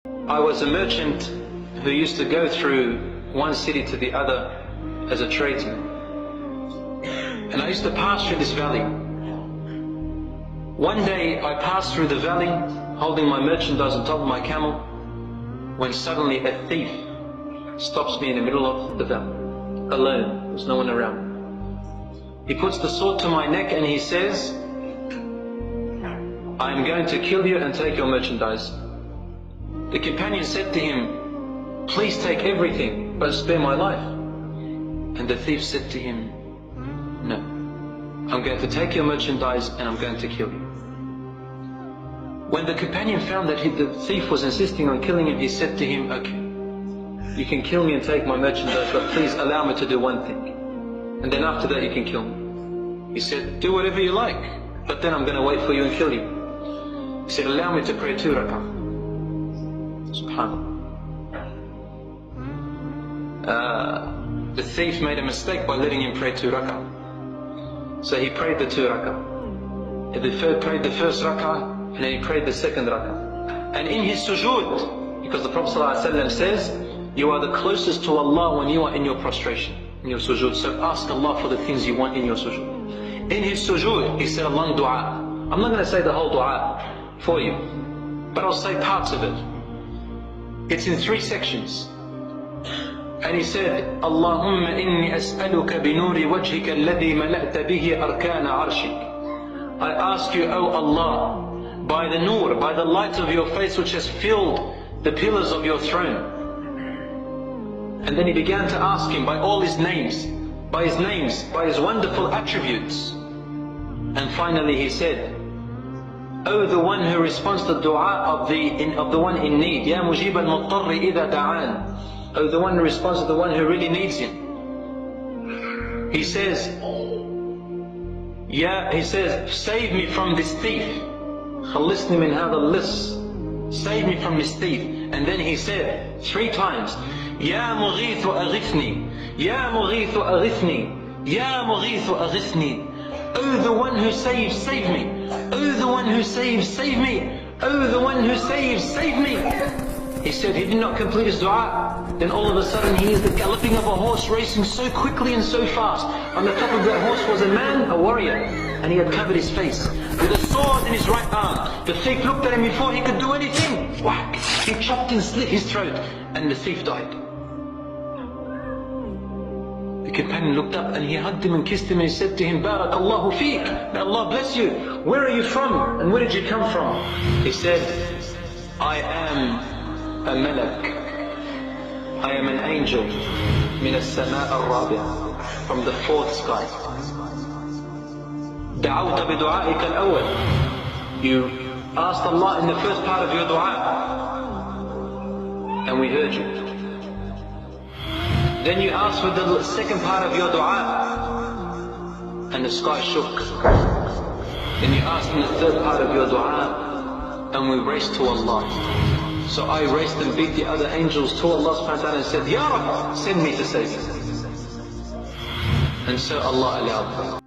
I was a merchant who used to go through one city to the other as a tradesman. And I used to pass through this valley. One day I passed through the valley holding my merchandise on top of my camel, when suddenly a thief stops me in the middle of the valley, alone, there's no one around. He puts the sword to my neck and he says, I am going to kill you and take your merchandise. The companion said to him, please take everything, but spare my life. And the thief said to him, no, I'm going to take your merchandise and I'm going to kill you. When the companion found that the thief was insisting on killing him, he said to him, okay, you can kill me and take my merchandise, but please allow me to do one thing. And then after that you can kill me. He said, do whatever you like, but then I'm going to wait for you and kill you. He said, allow me to pray 2 rak'ah. SubhanAllah. The thief made a mistake by letting him pray 2 rak'ah. So he prayed the 2 rak'ah. He prayed the first rak'ah, and then he prayed the second rak'ah. And in his sujood, because the Prophet ﷺ says, you are the closest to Allah when you are in your prostration, in your sujood. So ask Allah for the things you want in your sujood. In his sujood, he said a long dua. I'm not going to say the whole dua for you, but I'll say parts of it. It's in 3 sections. And he said, Allahumma inni as'aluka binuri wajhika alladhi mala'ta bihi arkana arshik. I ask you, O Allah, by the nur, by the light of your face which has filled the pillars of your throne. And then he began to ask him by all his names, by his wonderful attributes. And finally he said, O the one who responds to the dua of the one in need, Ya mujib al-muttarri idha da'an. O the one who responds to the one who really needs him. He says, save me from this thief. Khalisni min hadha al-lis. Save me from this thief. And then he said 3 times, Ya mughithu aghithni, Ya mughithu aghithni, Ya mughithu aghithni. Oh the one who saves, save me. Oh the one who saves, save me. Oh the one who saves, save me. He said he did not complete his dua. Then all of a sudden he hears the galloping of a horse racing so quickly and so fast. On the top of that horse was a man, a warrior, and he had covered his face with a sword in his right arm. The thief looked at him before he could do anything. Whack! He chopped and slit his throat, and the thief died. The companion looked up and he hugged him and kissed him and he said to him, Barakallahu feek, may Allah bless you. Where are you from and where did you come from? He said, I am a malak. I am an angel min as-sama' al-rabi'a, from the 4th sky. Da'awta bi du'a'ika al-awwal. You asked Allah in the first part of your dua, and we heard you. Then you asked for the second part of your dua, and the sky shook. Then you asked in the third part of your dua, and we raced to Allah. So I raced and beat the other angels to Allah subhanahu wa ta'ala and said, Ya Rabb, send me to save you. And so Allah allowed them.